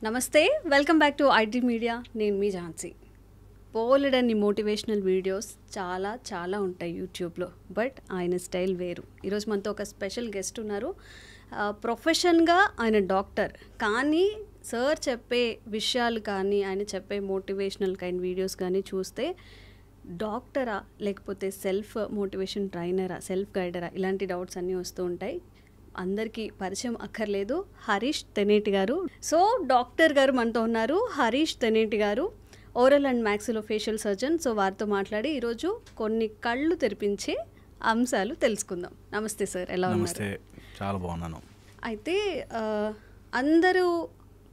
నమస్తే, welcome back to IT media. నేను మీ ఝాన్సీ. బోలెడన్ని మోటివేషనల్ వీడియోస్ చాలా ఉంటాయి యూట్యూబ్లో, బట్ ఆయన స్టైల్ వేరు. ఈరోజు మనతో ఒక స్పెషల్ గెస్ట్ ఉన్నారు. ప్రొఫెషన్గా ఆయన డాక్టర్, కానీ సార్ చెప్పే విషయాలు కానీ ఆయన చెప్పే మోటివేషనల్ కైండ్ వీడియోస్ కానీ చూస్తే డాక్టరా లేకపోతే సెల్ఫ్ మోటివేషన్ ట్రైనరా, సెల్ఫ్ గైడరా, ఇలాంటి డౌట్స్ అన్నీ వస్తూ ఉంటాయి. అందరికీ పరిచయం అక్కర్లేదు, హరీష్ తెనేటి గారు. సో డాక్టర్ గారు మనతో ఉన్నారు, హరీష్ తెనేటి గారు, oral and maxillofacial surgeon. So వారితో మాట్లాడి ఈరోజు కొన్ని కళ్ళు తెరిపించే అంశాలు తెలుసుకుందాం. నమస్తే సార్, ఎలా ఉన్నారు? నమస్తే, చాలా బాగున్నాను. అయితే అందరూ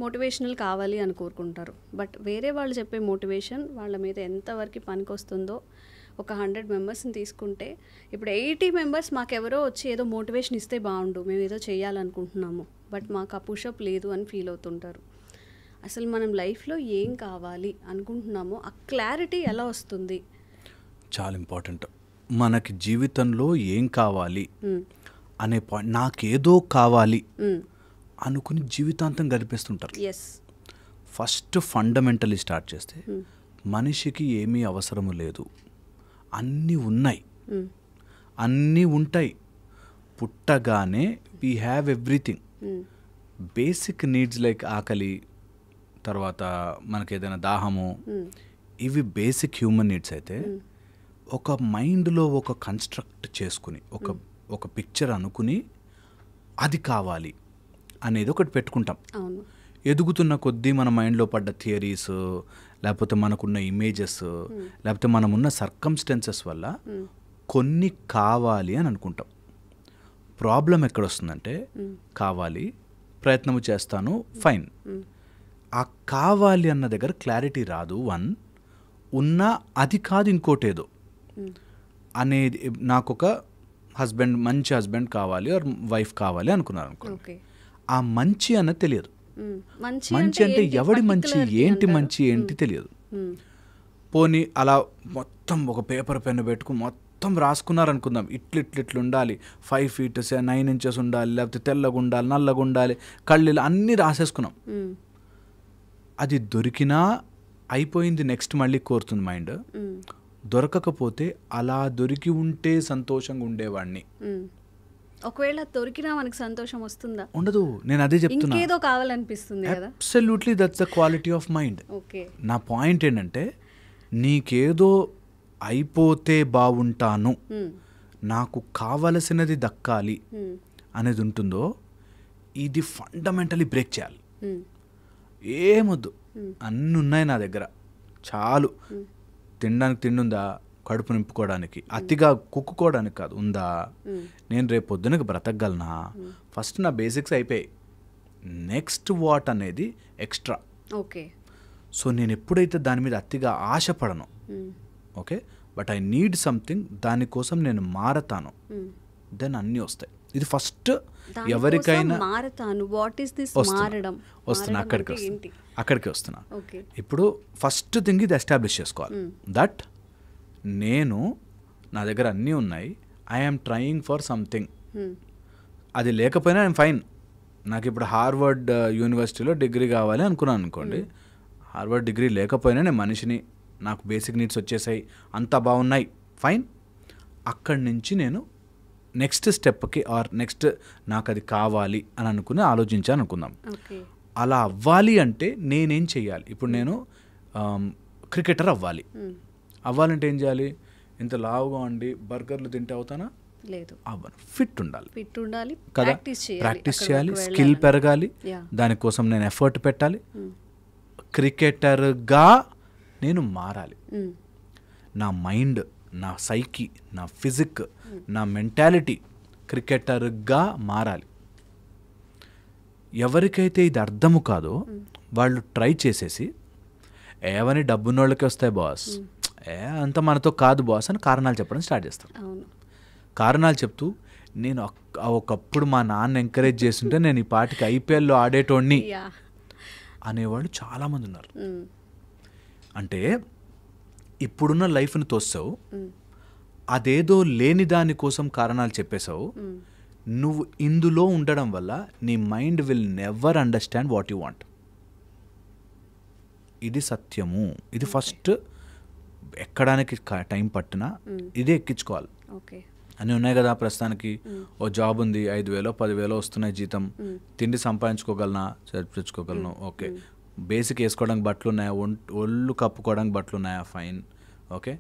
మోటివేషనల్ కావాలి అని కోరుకుంటారు, బట్ వేరే వాళ్ళు చెప్పే మోటివేషన్ వాళ్ళ మీద ఎంతవరకు పనికొస్తుందో ఒక 100 మెంబర్స్ని తీసుకుంటే, ఇప్పుడు 80 మెంబర్స్ మాకెవరో వచ్చి ఏదో మోటివేషన్ ఇస్తే బాగుండు, మేము ఏదో చేయాలనుకుంటున్నాము, బట్ మాకు ఆ పుషప్ లేదు అని ఫీల్ అవుతుంటారు. అసలు మనం లైఫ్లో ఏం కావాలి అనుకుంటున్నామో ఆ క్లారిటీ ఎలా వస్తుంది? చాలా ఇంపార్టెంట్. మనకి జీవితంలో ఏం కావాలి అనే పాయింట్, నాకేదో కావాలి అనుకుని జీవితాంతం గడిపేస్తుంటారు. ఫస్ట్ ఫండమెంటలీ స్టార్ట్ చేస్తే మనిషికి ఏమీ అవసరము లేదు, అన్నీ ఉన్నాయి, అన్నీ ఉంటాయి. పుట్టగానే we have everything. Basic needs like ఆకలి, తర్వాత మనకి ఏదైనా దాహము, ఇవి బేసిక్ హ్యూమన్ నీడ్స్. అయితే ఒక మైండ్లో ఒక కన్స్ట్రక్ట్ చేసుకుని ఒక పిక్చర్ అనుకుని అది కావాలి అనేది ఒకటి పెట్టుకుంటాం. ఎదుగుతున్న కొద్దీ మన మైండ్లో పడ్డ థియరీస్, లేకపోతే మనకున్న ఇమేజెస్, లేకపోతే మనమున్న సర్కమ్స్టెన్సెస్ వల్ల కొన్ని కావాలి అని అనుకుంటాం. ప్రాబ్లం ఎక్కడొస్తుందంటే, కావాలి, ప్రయత్నము చేస్తాను, ఫైన్, ఆ కావాలి అన్న దగ్గర క్లారిటీ రాదు. ఉన్నా అది కాదు ఇంకోటేదో అనేది. నాకు ఒక హస్బెండ్, మంచి హస్బెండ్ కావాలి, ఆర్ వైఫ్ కావాలి అనుకున్నారు అనుకో, ఆ మంచి అన్నది తెలియదు. మంచి అంటే ఎవడి మంచి, ఏంటి మంచి ఏంటి తెలియదు. పోనీ అలా మొత్తం ఒక పేపర్ పెన్ను పెట్టుకుని మొత్తం రాసుకున్నారనుకుందాం, ఇట్లిట్లు ఉండాలి, 5 feet 9 inches ఉండాలి, లేకపోతే తెల్లగా ఉండాలి, నల్లగా ఉండాలి, కళ్ళు అన్నీ రాసేసుకున్నాం. అది దొరికినా అయిపోయింది, నెక్స్ట్ మళ్ళీ కోరుతుంది మైండ్. దొరకకపోతే అలా దొరికి ఉంటే సంతోషంగా ఉండేవాడిని. ఒకవేళ దొరికినా మనకి సంతోషం వస్తుందా? ఉండదు. నేను అదే చెప్తున్నా, ఇంకేదో కావాలనిపిస్తుంది కదా. Absolutely, that's the quality of mind. నా పాయింట్ ఏంటంటే, నీకేదో అయిపోతే బాగుంటాను, నాకు కావలసినది దక్కాలి అనేది ఉంటుందో, ఇది ఫండమెంటలీ బ్రేక్ చేయాలి. ఏమొద్దు, అన్నీ ఉన్నాయి నా దగ్గర, చాలు. తినడానికి తిండి ఉందా, కడుపు నింపుకోవడానికి, అతిగా కుక్కుకోవడానికి కాదు, ఉందా, నేను రేపు పొద్దునకి బ్రతకగలనా, ఫస్ట్ నా బేసిక్స్ అయిపోయాయి, నెక్స్ట్ వాట్ అనేది ఎక్స్ట్రా. ఓకే. సో నేను ఎప్పుడైతే దాని మీద అతిగా ఆశపడను, okay, but I need something, దానికోసం నేను మారతాను, దెన్ అన్నీ వస్తాయి. ఇది ఫస్ట్ ఎవరికైనా వస్తున్నా, అక్కడికి వస్తున్నా. ఇప్పుడు ఫస్ట్ థింగ్ ఇది ఎస్టాబ్లిష్ చేసుకోవాలి, దట్ నేను, నా దగ్గర అన్నీ ఉన్నాయి, ఐఎమ్ ట్రయింగ్ ఫర్ సంథింగ్. అది లేకపోయినా ఐఎమ్ ఫైన్. నాకు ఇప్పుడు హార్వర్డ్ యూనివర్సిటీలో డిగ్రీ కావాలి అనుకున్నాను అనుకోండి, హార్వర్డ్ డిగ్రీ లేకపోయినా నేను మనిషిని, నాకు బేసిక్ నీడ్స్ వచ్చేసాయి, అంతా బాగున్నాయి, ఫైన్. అక్కడి నుంచి నేను నెక్స్ట్ స్టెప్కి, ఆర్ నెక్స్ట్ నాకు అది కావాలి అని అనుకుని ఆలోచించాను అనుకుందాం. అలా అవ్వాలి అంటే నేనేం చెయ్యాలి? ఇప్పుడు నేను క్రికెటర్ అవ్వాలంటే ఏం చేయాలి? ఇంత లావుగా ఉండి బర్గర్లు తింటే అవుతానా? లేదు. అవ్వను. ఫిట్ ఉండాలి కదా, ప్రాక్టీస్ చేయాలి, స్కిల్ పెరగాలి, దానికోసం నేను ఎఫర్ట్ పెట్టాలి, క్రికెటర్గా నేను మారాలి. నా మైండ్, నా సైకి, నా ఫిజిక్, నా మెంటాలిటీ క్రికెటర్గా మారాలి. ఎవరికైతే ఇది అర్థము కాదో వాళ్ళు ట్రై చేసేసి, ఏవని డబ్బున్నోళ్ళకి వస్తాయి బాస్, అంత మనతో కాదు బాస్ అని కారణాలు చెప్పడం స్టార్ట్ చేస్తాను. కారణాలు చెప్తూ, నేను ఒకప్పుడు మా నాన్న ఎంకరేజ్ చేస్తుంటే నేను ఈ పాటికి ఐపీఎల్లో ఆడేటోడిని అనేవాళ్ళు చాలామంది ఉన్నారు. అంటే ఇప్పుడున్న లైఫ్ని తోస్తావు, అదేదో లేని దాని కోసం కారణాలు చెప్పేశావు. నువ్వు ఇందులో ఉండడం వల్ల నీ mind will never understand what you want. ఇది సత్యము. ఇది ఫస్ట్ ఎక్కడానికి టైం పట్టినా ఇదే ఎక్కించుకోవాలి. ఓకే. అని ఉన్నాయి కదా ప్రస్తుతానికి. ఓ జాబ్ ఉంది, 5,000 10,000 వస్తున్నాయి జీతం, తిండి సంపాదించుకోగలనా, చర్చించుకోగలను, ఓకే. బేసిక్ వేసుకోవడానికి బట్టలు ఉన్నాయా, ఒళ్ళు కప్పుకోవడానికి బట్టలు ఉన్నాయా, ఫైన్, ఓకే.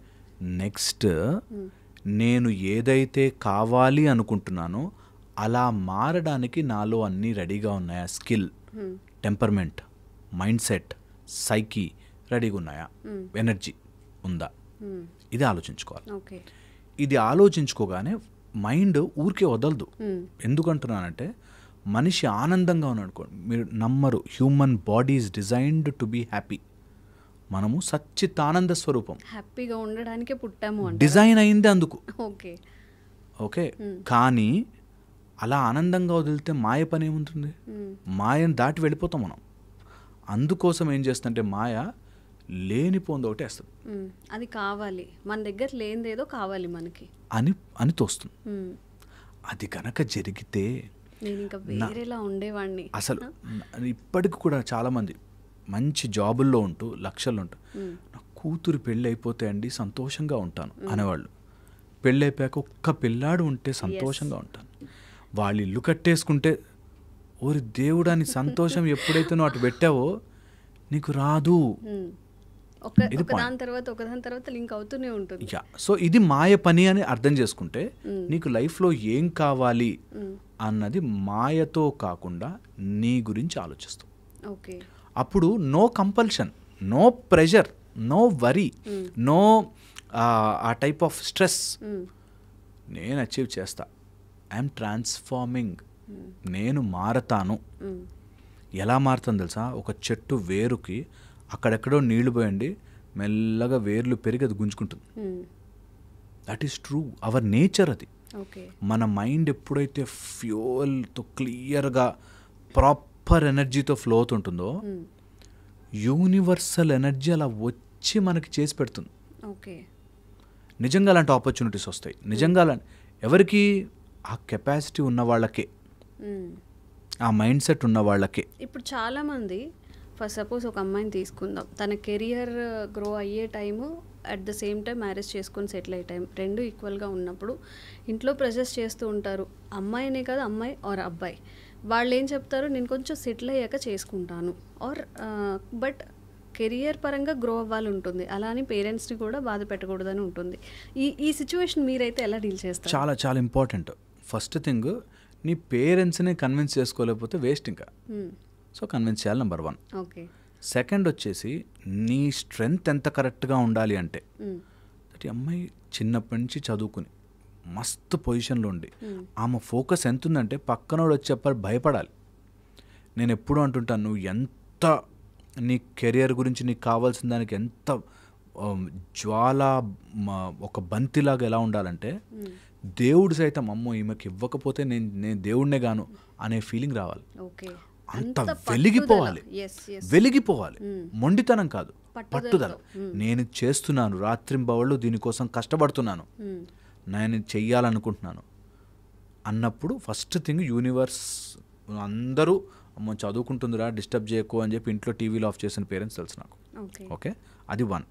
నెక్స్ట్ నేను ఏదైతే కావాలి అనుకుంటున్నానో అలా మారడానికి నాలో అన్నీ రెడీగా ఉన్నాయా, స్కిల్, టెంపర్మెంట్, మైండ్ సెట్, సైకి రెడీగా ఉన్నాయా, ఎనర్జీ ఉందా, ఇది ఆలోచించుకోవాలి. ఇది ఆలోచించుకోగానే మైండ్ ఊరికే వదలదు. ఎందుకంటున్నానంటే మనిషి ఆనందంగా ఉన్నాడు, మీరు నమ్మరు, human body is designed to be happy. మనము సచ్చితానంద స్వరూపం, హ్యాపీగా ఉండడానికే పుట్టాము, డిజైన్ అయింది అందుకు. Okay okay. కానీ అలా ఆనందంగా వదిలితే మాయ పని ఏముంటుంది? మాయను దాటి వెళ్ళిపోతాం మనం. అందుకోసం ఏం చేస్తుంటే మాయ లేనిపోంది ఒకటి వేస్తుంది. అది కావాలి, మన దగ్గర లేనిదేదో కావాలి మనకి అని తోస్తుంది. అది కనుక జరిగితే నేను ఇంకా వేరేలా ఉండేవాడిని. అసలు ఇప్పటికి కూడా చాలామంది మంచి జాబుల్లో ఉంటూ లక్షలు ఉంటారు, నా కూతురు పెళ్ళి అయిపోతే అండి సంతోషంగా ఉంటాను అనేవాళ్ళు. పెళ్ళి అయిపోయాక ఒక్క పిల్లాడు ఉంటే సంతోషంగా ఉంటాను. వాళ్ళు ఇల్లు కట్టేసుకుంటే ఓరి దేవుడా నీ సంతోషం ఎప్పుడైతే నువ్వు అటు పెట్టావో నీకు రాదు. ఒకదాని తర్వాత లింక్ అవుతూనే ఉంటుంది. సో ఇది మాయ పని అని అర్థం చేసుకుంటే నీకు లైఫ్లో ఏం కావాలి అన్నది మాయతో కాకుండా నీ గురించి ఆలోచిస్తావు. ఓకే. అప్పుడు no compulsion, no pressure, no worry, no uh type of stress. నేను అచీవ్ చేస్తా, ఐఎమ్ ట్రాన్స్ఫార్మింగ్, నేను మారతాను. ఎలా మారుతాను తెలుసా? ఒక చెట్టు వేరుకి అక్కడెక్కడో నీళ్లు పోయండి, మెల్లగా వేర్లు పెరిగి అది గుంజుకుంటుంది. That is true, our nature అది. మన మైండ్ ఎప్పుడైతే ఫ్యూయల్తో క్లియర్గా ప్రాపర్ ఎనర్జీతో ఫ్లో అవుతుంటుందో యూనివర్సల్ ఎనర్జీ అలా వచ్చి మనకి చేసి పెడుతుంది. నిజంగా అలాంటి ఆపర్చునిటీస్ వస్తాయి. నిజంగా ఎవరికి? ఆ కెపాసిటీ ఉన్న వాళ్ళకే, ఆ మైండ్ సెట్ ఉన్న వాళ్ళకే. ఇప్పుడు చాలామంది ఫర్ సపోజ్ ఒక అమ్మాయిని తీసుకుందాం, తన కెరియర్ గ్రో అయ్యే time at the same time marriage చేసుకొని సెటిల్ అయ్యే టైం రెండు ఈక్వల్గా ఉన్నప్పుడు ఇంట్లో ప్రెజెస్ చేస్తూ ఉంటారు. అమ్మాయినే కాదు, అమ్మాయి ఆర్ అబ్బాయి, వాళ్ళు ఏం చెప్తారు, నేను కొంచెం సెటిల్ అయ్యాక చేసుకుంటాను ఆర్ బట్ కెరియర్ పరంగా గ్రో అవ్వాలి ఉంటుంది, అలా అని పేరెంట్స్ని కూడా బాధ పెట్టకూడదని ఉంటుంది. ఈ సిచ్యువేషన్ మీరైతే ఎలా డీల్ చేస్తారు? చాలా చాలా ఇంపార్టెంట్. ఫస్ట్ థింగ్, నీ పేరెంట్స్ని కన్విన్స్ చేసుకోలేకపోతే వేస్ట్ ఇంకా. సో కన్విన్స్ చేయాలి, నెంబర్ 1. ఓకే. సెకండ్ వచ్చేసి నీ స్ట్రెంగ్త్ ఎంత కరెక్ట్గా ఉండాలి అంటే దట్ అమ్మాయి చిన్నప్పటి నుంచి చదువుకుని మస్తు పొజిషన్లో ఉండి ఆమె ఫోకస్ ఎంత ఉందంటే పక్కనోడు వచ్చి చెప్పాలి భయపడాలి. నేను ఎప్పుడూ అంటుంటాను, నువ్వు ఎంత నీ కెరియర్ గురించి నీకు కావాల్సిన దానికి ఎంత జ్వాల ఒక బంతిలాగా ఎలా ఉండాలంటే దేవుడు సైతం అమ్మో ఈమెకి ఇవ్వకపోతే నేను దేవుడినే గాను అనే ఫీలింగ్ రావాలి. అంత వెలిగిపోవాలి, వెలిగిపోవాలి. మొండితనం కాదు, పట్టుదల. నేను చేస్తున్నాను, రాత్రింబవళ్ళు దీనికోసం కష్టపడుతున్నాను, నేను చెయ్యాలనుకుంటున్నాను అన్నప్పుడు ఫస్ట్ థింగ్ యూనివర్స్, అందరూ అమ్మ చదువుకుంటుందిరా డిస్టర్బ్ చేయకు అని చెప్పి ఇంట్లో టీవీలో ఆఫ్ చేసిన పేరెంట్స్ తెలుసు నాకు. ఓకే, అది 1.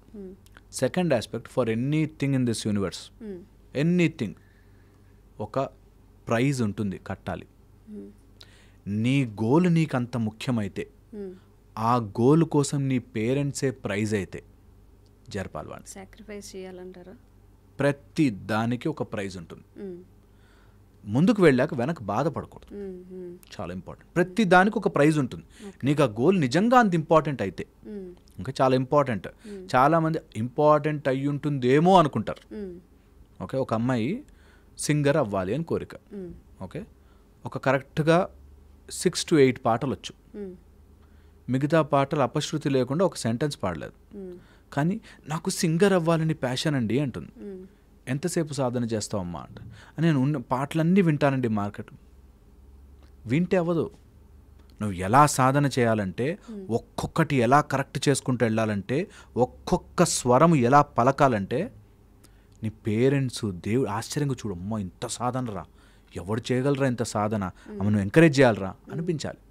Second aspect, for anything in this universe, anything ఒక ప్రైజ్ ఉంటుంది, కట్టాలి. నీ గోల్ నీకు అంత ముఖ్యమైతే, ఆ గోల్ కోసం నీ పేరెంట్సే ప్రైజ్ అయితే జరపాలి. వాడిని సాక్రిఫైస్ చేయాలంటారా? ప్రతి దానికి ఒక ప్రైజ్ ఉంటుంది. ముందుకు వెళ్ళాక వెనక బాధపడకూడదు, చాలా ఇంపార్టెంట్. ప్రతి దానికి ఒక ప్రైజ్ ఉంటుంది. నీకు ఆ గోల్ నిజంగా అంత ఇంపార్టెంట్ అయితే, ఇంకా చాలా ఇంపార్టెంట్. చాలామంది ఇంపార్టెంట్ అయ్యి ఉంటుందేమో అనుకుంటారు. ఓకే, ఒక అమ్మాయి సింగర్ అవ్వాలి అని కోరిక. ఓకే, ఒక కరెక్ట్గా 6 to 8 పాటలు వచ్చు, మిగతా పాటలు అపశృతి లేకుండా ఒక సెంటెన్స్ పాడలేదు. కానీ నాకు సింగర్ అవ్వాలని ప్యాషన్ అండి అంటుంది. ఎంతసేపు సాధన చేస్తావమ్మా అంటే, నేను ఉన్న పాటలన్నీ వింటానండి మార్కెట్. వింటే అవ్వదు. నువ్వు ఎలా సాధన చేయాలంటే, ఒక్కొక్కటి ఎలా కరెక్ట్ చేసుకుంటూ వెళ్ళాలంటే, ఒక్కొక్క స్వరం ఎలా పలకాలంటే నీ పేరెంట్స్ దేవుడు ఆశ్చర్యంగా చూడు, అమ్మో ఇంత సాధన రా, ఎవడు చేయగలరా ఇంత సాధన, మనం ఎంకరేజ్ చేయాలరా అనిపించాలి.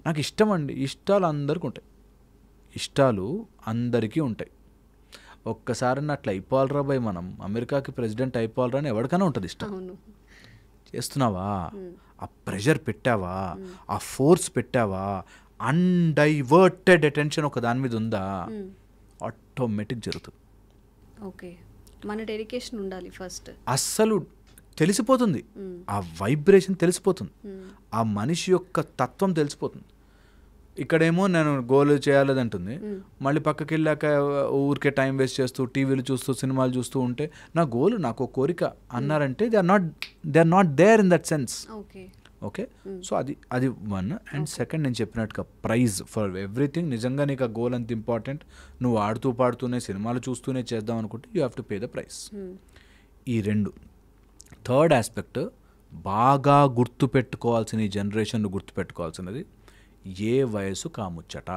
నాకు ఇష్టం అండి, ఇష్టాలు అందరికీ ఉంటాయి, ఇష్టాలు అందరికీ ఉంటాయి. ఒక్కసారి అట్లా అయిపోవాలరా భయ్, మనం అమెరికాకి ప్రెసిడెంట్ అయిపోవాలరా అని ఎవరికైనా ఉంటుంది ఇష్టం. చేస్తున్నావా, ఆ ప్రెషర్ పెట్టావా, ఆ ఫోర్స్ పెట్టావా, అన్డైవర్టెడ్ అటెన్షన్ ఒక దాని మీద ఉందా, ఆటోమేటిక్ జరుగుతుంది. ఓకే, మన డెడికేషన్ ఉండాలి ఫస్ట్. అస్సలు తెలిసిపోతుంది, ఆ వైబ్రేషన్ తెలిసిపోతుంది, ఆ మనిషి యొక్క తత్వం తెలిసిపోతుంది. ఇక్కడేమో నేను గోల్ చేయాలదంటుంది, మళ్ళీ పక్కకి వెళ్ళాక ఊరికే టైం వేస్ట్ చేస్తూ టీవీలు చూస్తూ సినిమాలు చూస్తూ ఉంటే నా గోల్, నాకు కోరిక అన్నారంటే they are not there in that sense. Okay, so అది వన్. అండ్ సెకండ్, నేను చెప్పినట్టుగా ప్రైజ్ ఫర్ ఎవ్రీథింగ్. నిజంగా నీకు ఆ గోల్ అంత ఇంపార్టెంట్, నువ్వు ఆడుతూ పాడుతూనే సినిమాలు చూస్తూనే చేద్దాం అనుకుంటే you have to pay the price. ఈ రెండు. థర్డ్ ఆస్పెక్ట్, బాగా గుర్తుపెట్టుకోవాల్సిన, ఈ జనరేషన్ గుర్తుపెట్టుకోవాల్సినది, ఏ వయసు కాముచ్చట.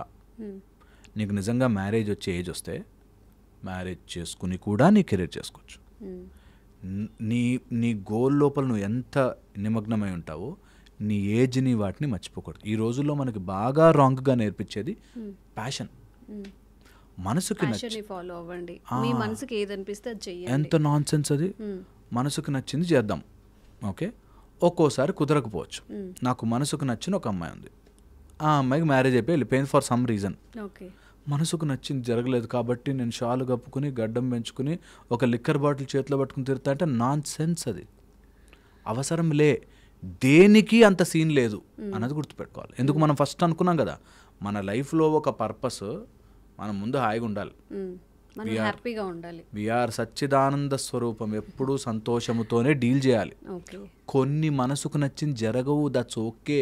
నీకు నిజంగా మ్యారేజ్ వచ్చే ఏజ్ వస్తే మ్యారేజ్ చేసుకుని కూడా నీ కెరీర్ చేసుకోవచ్చు. నీ గోల్ లోపల నువ్వు ఎంత నిమగ్నమై ఉంటావో నీ ఏజ్ని వాటిని మర్చిపోకూడదు. ఈ రోజుల్లో మనకి బాగా రాంగ్గా నేర్పించేది ప్యాషన్. మనసుకి ఫాలో అవ్వండి, మీ మనసుకి ఏది అనిపిస్తే అది చెయ్యండి. ఎంత నాన్ సెన్స్ అది. మనసుకు నచ్చింది చేద్దాం. ఓకే, ఒక్కోసారి కుదరకపోవచ్చు. నాకు మనసుకు నచ్చిన ఒక అమ్మాయి ఉంది, ఆ అమ్మాయికి మ్యారేజ్ అయిపోయి వెళ్ళిపోయింది ఫర్ సమ్ రీజన్. మనసుకు నచ్చింది జరగలేదు కాబట్టి నేను షాలు కప్పుకుని గడ్డం పెంచుకుని ఒక లిక్కర్ బాటిల్ చేతిలో పట్టుకుని తిరుగుతా అంటే నాన్ సెన్స్. అది అవసరం లే, దేనికి అంత సీన్ లేదు అన్నది గుర్తుపెట్టుకోవాలి. ఎందుకు మనం ఫస్ట్ అనుకున్నాం కదా, మన లైఫ్లో ఒక పర్పస్, మనం ముందు హాయిగా ఉండాలి, హ్యాపీగా ఉండాలి. వీఆర్ సచ్చిదానంద స్వరూపం, ఎప్పుడూ సంతోషముతోనే డీల్ చేయాలి. కొన్ని మనసుకు నచ్చింది జరగవు, దట్స్ ఓకే.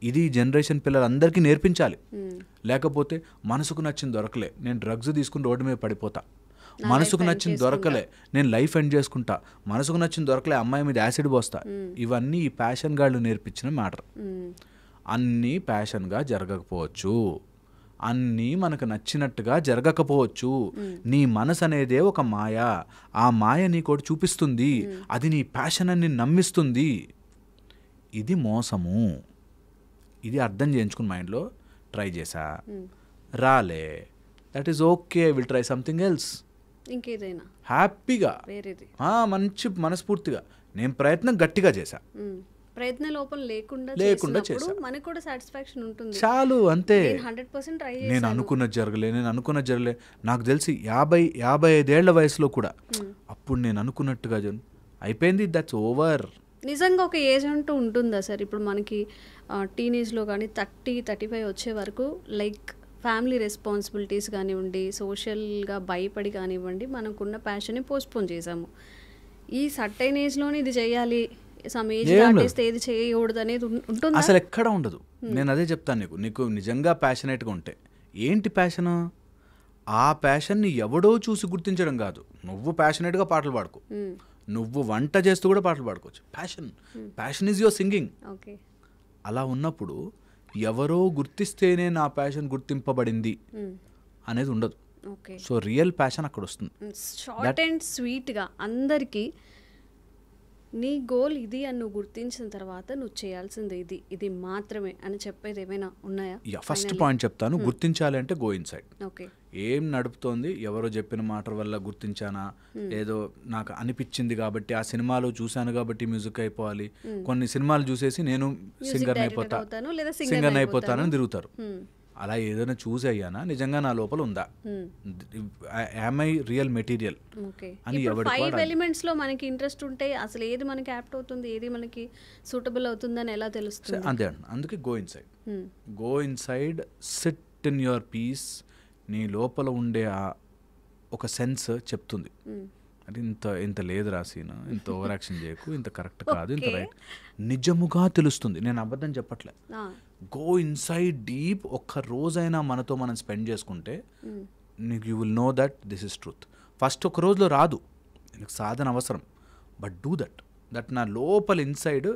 ఇది జనరేషన్ పిల్లలందరికీ నేర్పించాలి. లేకపోతే మనసుకు నచ్చింది దొరకలే, నేను డ్రగ్స్ తీసుకుని రోడ్డు మీద పడిపోతా, మనసుకు నచ్చింది దొరకలే నేను లైఫ్ ఎండ్ చేసుకుంటా, మనసుకు నచ్చింది దొరకలే అమ్మాయి మీద యాసిడ్ పోస్తా. ఇవన్నీ ఈ ప్యాషన్ గాళ్ళు నేర్పించిన మ్యాటర్. అన్నీ ప్యాషన్గా జరగకపోవచ్చు, అన్నీ మనకు నచ్చినట్టుగా జరగకపోవచ్చు. నీ మనసు అనేదే ఒక మాయ, ఆ మాయ నీకోటి చూపిస్తుంది, అది నీ ప్యాషన్ అని నమ్మిస్తుంది. ఇది మోసము. ఇది అర్థం చేయించుకుని మైండ్లో ట్రై చేశా, రాలే, that is okay, will try something else. ఇంకేదైనా హ్యాపీగా మంచి మనస్ఫూర్తిగా నేను ప్రయత్నం గట్టిగా చేశా, ప్రయత్న లోపం లేకుండా చేసా, మనకు కూడా సాటిస్ఫాక్షన్ ఉంటుంది. చాలు, అంతే. 100% ట్రై చేశాను. నేను అనుకున్నది జరగలే. నాకు తెలిసి 55 ఏళ్ల వయసులో కూడా అప్పుడు నేను అనుకున్నట్టుగా అయిపోయింది, దట్స్ ఓవర్. నిజంగా ఒక ఏజ్ అంటూ ఉంటుందా సార్? ఇప్పుడు మనకి టీనేజ్లో కానీ 30-35 వచ్చే వరకు లైక్ ఫ్యామిలీ రెస్పాన్సిబిలిటీస్ కానివ్వండి, సోషల్గా భయపడి కానివ్వండి, మనకున్న ప్యాషన్ని పోస్ట్పోన్ చేసాము. ఈ సర్టైన్ ఏజ్లోనే ఇది చేయాలి, సమ్ ఏజ్ దాటిస్తే ఏది చేయకూడదు అనేది ఉంటుంది అసలు ఎక్కడ ఉండదు. నేను అదే చెప్తాను నీకు నిజంగా ప్యాషనేట్గా ఉంటే. ఏంటి ప్యాషన్? ఆ ప్యాషన్ని ఎవడో చూసి గుర్తించడం కాదు. నువ్వు ప్యాషనేట్గా పాటలు పాడుకో, నువ్వు వంట చేస్తూ కూడా పాటలు పాడుకోవచ్చు. Passion is your singing. అలా ఉన్నప్పుడు ఎవరో గుర్తిస్తేనే నా ప్యాషన్ గుర్తింపబడింది అనేది ఉండదు. సో రియల్ ప్యాషన్ అక్కడ వస్తుంది. షార్ట్ అండ్ స్వీట్గా అందరికీ నీ గోల్ ఇది అని నువ్వు గుర్తించిన తర్వాత నువ్వు చేయాల్సింది ఇది మాత్రమే అని చెప్పేది ఏమైనా ఉన్నాయా? ఫస్ట్ పాయింట్ చెప్తాను. గుర్తించాలి అంటే గో ఇన్సైడ్. ఏం నడుపుతోంది, ఎవరో చెప్పిన మాట వల్ల గుర్తించానా, ఏదో నాకు అనిపించింది కాబట్టి ఆ సినిమాలో చూశాను కాబట్టి మ్యూజిక్ అయిపోవాలి. కొన్ని సినిమాలు చూసేసి నేను సింగర్ అయిపోతానని తిరుగుతారు. అలా ఏదైనా చూసి అయ్యానా, నిజంగా నా లోపల ఉందా, యామ్ ఐ రియల్ మెటీరియల్ అని ఎవరు 5 ఎలిమెంట్స్ లో మనకి ఇంట్రెస్ట్ ఉంటే అసలు ఏది మనకి యాప్ట్ అవుతుంది, ఏది మనకి సూటబుల్ అవుతుందని ఎలా తెలుస్తుంది? అంతే. అందుకే go inside, sit in your peace. నీ లోపల ఉండే ఒక సెన్స్ చెప్తుంది, అంటే ఇంత లేదు రాసీను, ఇంత ఓవర్ యాక్షన్ చేయకు, ఇంత కరెక్ట్ కాదు, ఇంత రైట్, నిజముగా తెలుస్తుంది. నేను అబద్ధం చెప్పట్లే. Go inside deep. ఒక్క రోజైనా మనతో మనం స్పెండ్ చేసుకుంటే నీకు you will know that this is truth. First ఒక రోజులో రాదు, నీకు సాధన అవసరం, బట్ డూ దట్ నా లోపల ఇన్సైడ్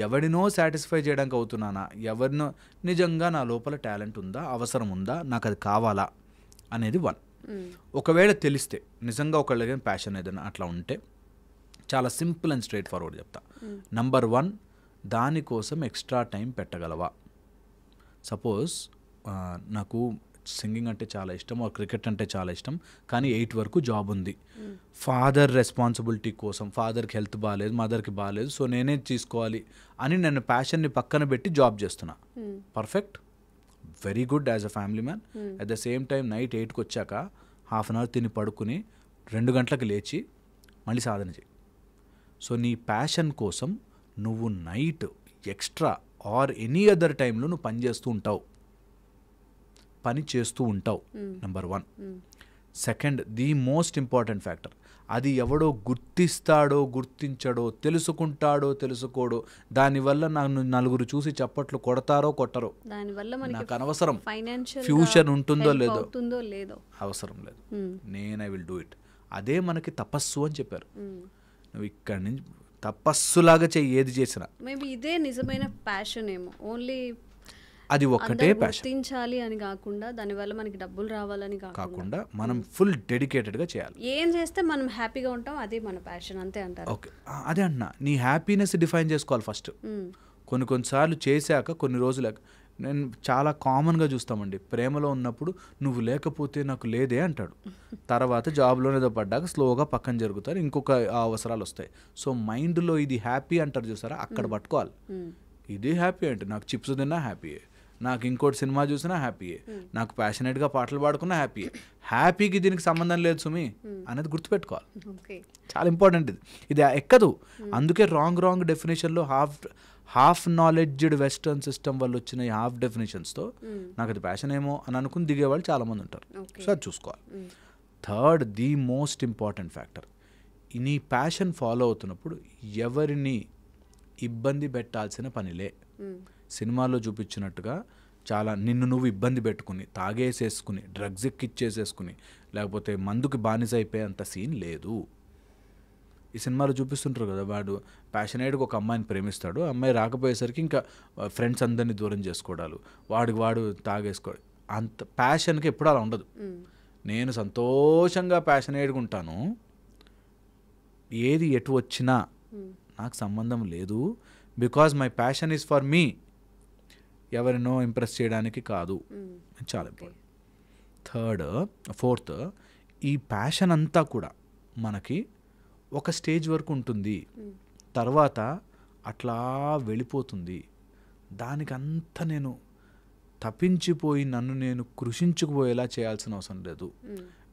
ఎవరినో సాటిస్ఫై చేయడానికి అవుతున్నానా, ఎవరినో నిజంగా నా లోపల టాలెంట్ ఉందా, అవసరం ఉందా, నాకు అది కావాలా అనేది 1. ఒకవేళ తెలిస్తే నిజంగా ఒకళ్ళకి ప్యాషన్ ఏదైనా అట్లా ఉంటే చాలా సింపుల్ అండ్ స్ట్రైట్ ఫార్వర్డ్ చెప్తా. నంబర్ 1, దానికోసం ఎక్స్ట్రా టైం పెట్టగలవా. సపోజ్ నాకు సింగింగ్ అంటే చాలా ఇష్టం, క్రికెట్ అంటే చాలా ఇష్టం, కానీ 8 వరకు జాబ్ ఉంది. ఫాదర్ రెస్పాన్సిబిలిటీ కోసం, ఫాదర్కి హెల్త్ బాగాలేదు, మదర్కి బాగాలేదు, సో నేనే తీసుకోవాలి అని నేను ప్యాషన్ని పక్కన పెట్టి జాబ్ చేస్తున్నా. Perfect, very good as a family man. At the same time night 8కి వచ్చాక హాఫ్ అన్ అవర్ తిని పడుకుని 2 గంటలకు లేచి మళ్ళీ సాధన చేయి. సో నీ ప్యాషన్ కోసం నువ్వు night extra or any other టైంలో నువ్వు పని చేస్తూ ఉంటావు. Number 1. Second, the most important factor, అది ఎవడో గుర్తిస్తాడో గుర్తించడో, తెలుసుకుంటాడో తెలుసుకోడో, దానివల్ల నన్ను నలుగురు చూసి చప్పట్లు కొడతారో కొట్టరో, నాకు అనవసరం. ఫ్యూచర్ ఉంటుందో లేదో అవసరం లేదు. నేను ఐ విల్ డూ ఇట్. అదే మనకి తపస్సు అని చెప్పారు. నువ్వు ఇక్కడి నుంచి తపస్సులాగా చెయ్యి, ఏది చేసినా. మేబీ ఇదే నిజమైన ప్యాషన్ ఏమో. ఓన్లీ అది ఒక్కటే ప్యాషన్, గుర్తించాలి అని కాకుండా, దానివల్ల మనకి డబ్బులు రావాలని కాకుండా మనం ఫుల్ డెడికేటెడ్గా చేయాలి. ఏం చేస్తే మనం హ్యాపీగా ఉంటాం, అదే మన ప్యాషన్, అంతే అంటారు. ఓకే, అదే అన్నా, నీ హ్యాపీనెస్ డిఫైన్ చేసుకోవాలి ఫస్ట్. కొన్నిసార్లు చేశాక కొన్ని రోజులు, నేను చాలా కామన్గా చూస్తామండి, ప్రేమలో ఉన్నప్పుడు నువ్వు లేకపోతే నాకు లేదే అంటాడు, తర్వాత జాబ్లోనే ఏదో పడ్డాక స్లోగా పక్కన జరుగుతారు, ఇంకొక అవసరాలు వస్తాయి. సో మైండ్లో ఇది హ్యాపీ అంటారు చూసారా, అక్కడ పట్టుకోవాలి. ఇది హ్యాపీ అంటే నాకు చిప్స్ తిన్నా హ్యాపీయే, నాకు ఇంకోటి సినిమా చూసినా హ్యాపీయే, నాకు ప్యాషనేట్గా పాటలు పాడుకున్నా హ్యాపీయే. హ్యాపీకి దీనికి సంబంధం లేదు సుమి అనేది గుర్తుపెట్టుకోవాలి. చాలా ఇంపార్టెంట్ ఇది ఎక్కదు. అందుకే రాంగ్ డెఫినేషన్లో హాఫ్ నాలెడ్జ్డ్ వెస్టర్న్ సిస్టమ్ వల్ల వచ్చిన హాఫ్ డెఫినేషన్స్తో నాకు అది ప్యాషన్ ఏమో అని అనుకుని దిగేవాళ్ళు చాలామంది ఉంటారు. సో అది చూసుకోవాలి. Third, the most important factor, నీ ప్యాషన్ ఫాలో అవుతున్నప్పుడు ఎవరిని ఇబ్బంది పెట్టాల్సిన పనిలే. సినిమాలో చూపించినట్టుగా చాలా నిన్ను నువ్వు ఇబ్బంది పెట్టుకుని, తాగేసేసుకుని, డ్రగ్స్ ఎక్కిచ్చేసేసుకుని, లేకపోతే మందుకి బానిస అయిపోయేంత సీన్ లేదు. ఈ సినిమాలో చూపిస్తుంటారు కదా, వాడు ప్యాషనేట్గా ఒక అమ్మాయిని ప్రేమిస్తాడు, అమ్మాయి రాకపోయేసరికి ఇంకా ఫ్రెండ్స్ అందరినీ దూరం చేసుకోవడాలు, వాడు తాగేసుకోవడం, అంత ప్యాషన్కి ఎప్పుడు అలా ఉండదు. నేను సంతోషంగా ప్యాషనేట్గా ఉంటాను, ఏది ఎటు వచ్చినా నాకు సంబంధం లేదు, because my passion is for me, ఎవరినో ఇంప్రెస్ చేయడానికి కాదు. చాలా ఇంపార్టెంట్. ఫోర్త్, ఈ ప్యాషన్ అంతా కూడా మనకి ఒక స్టేజ్ వరకు ఉంటుంది, తర్వాత అట్లా వెళ్ళిపోతుంది. దానికంతా నేను తప్పించిపోయి నన్ను నేను కృషించుకుపోయేలా చేయాల్సిన అవసరం లేదు.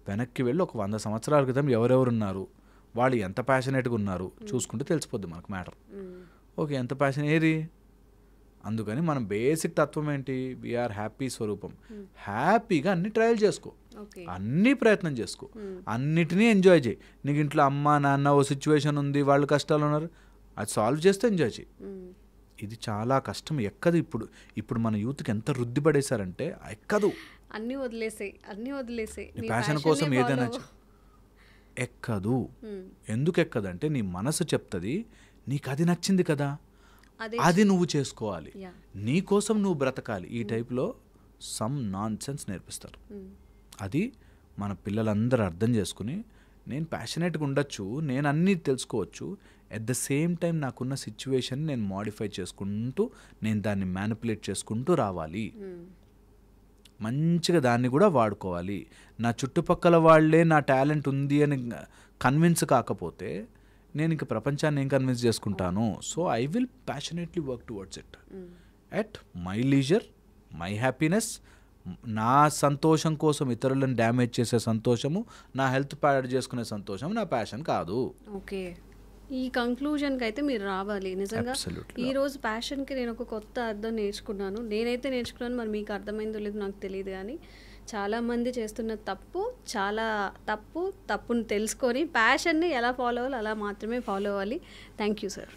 వెనక్కి వెళ్ళి ఒక 100 సంవత్సరాల క్రితం ఎవరెవరు ఉన్నారు, వాళ్ళు ఎంత ప్యాషనేట్గా ఉన్నారు చూసుకుంటే తెలిసిపోద్ది మనకు మ్యాటర్. ఓకే, ఎంత ప్యాషన్ ఏది. అందుకని మనం బేసిక్ తత్వం ఏంటి, వీఆర్ హ్యాపీ స్వరూపం. హ్యాపీగా అన్ని ట్రయల్ చేసుకో, అన్ని ప్రయత్నం చేసుకో, అన్నిటినీ ఎంజాయ్ చేయి. నీకు ఇంట్లో అమ్మ నాన్న ఓ సిచ్యువేషన్ ఉంది, వాళ్ళు కష్టాలు ఉన్నారు, అది సాల్వ్ చేస్తే ఎంజాయ్ చేయి. ఇది చాలా కష్టం, ఎక్కదు. ఇప్పుడు మన యూత్కి ఎంత రుద్ది పడేశారంటే ఎక్కదు. అన్ని వదిలేసాయి ప్యాషన్ కోసం ఏదైనా ఎక్కదు. ఎందుకు ఎక్కదంటే నీ మనసు చెప్తుంది నీకు అది నచ్చింది కదా, అది నువ్వు చేసుకోవాలి, నీ కోసం నువ్వు బ్రతకాలి. ఈ టైప్లో సమ్ నాన్ సెన్స్ నేర్పిస్తారు. అది మన పిల్లలందరూ అర్థం చేసుకుని, నేను ప్యాషనేట్గా ఉండొచ్చు, నేను అన్నీ తెలుసుకోవచ్చు, ఎట్ ద సేమ్ టైం నాకున్న సిచ్యువేషన్ నేను మోడిఫై చేసుకుంటూ, నేను దాన్ని మ్యానిపులేట్ చేసుకుంటూ రావాలి, మంచిగా దాన్ని కూడా వాడుకోవాలి. నా చుట్టుపక్కల వాళ్ళే నా టాలెంట్ ఉంది అని కన్విన్స్ కాకపోతే నేను ఇంక ప్రపంచాన్ని ఏం కన్విన్స్ చేసుకుంటాను. So I will passionately work towards it at my leisure, my happiness. నా సంతోషం కోసం ఇతరులను డ్యామేజ్ చేసే సంతోషము, నా హెల్త్ పాడు చేసుకునే సంతోషం నా ప్యాషన్ కాదు. ఓకే, ఈ కంక్లూజన్కి అయితే మీరు రావాలి. నిజంగా ఈరోజు ప్యాషన్కి నేను ఒక కొత్త అర్థం నేర్చుకున్నాను. నేనైతే నేర్చుకున్నాను, మరి మీకు అర్థమైందో లేదో నాకు తెలియదు. కానీ చాలామంది చేస్తున్న తప్పును తెలుసుకొని ప్యాషన్ని ఎలా ఫాలో అవ్వాలి అలా మాత్రమే ఫాలో అవ్వాలి. Thank you sir.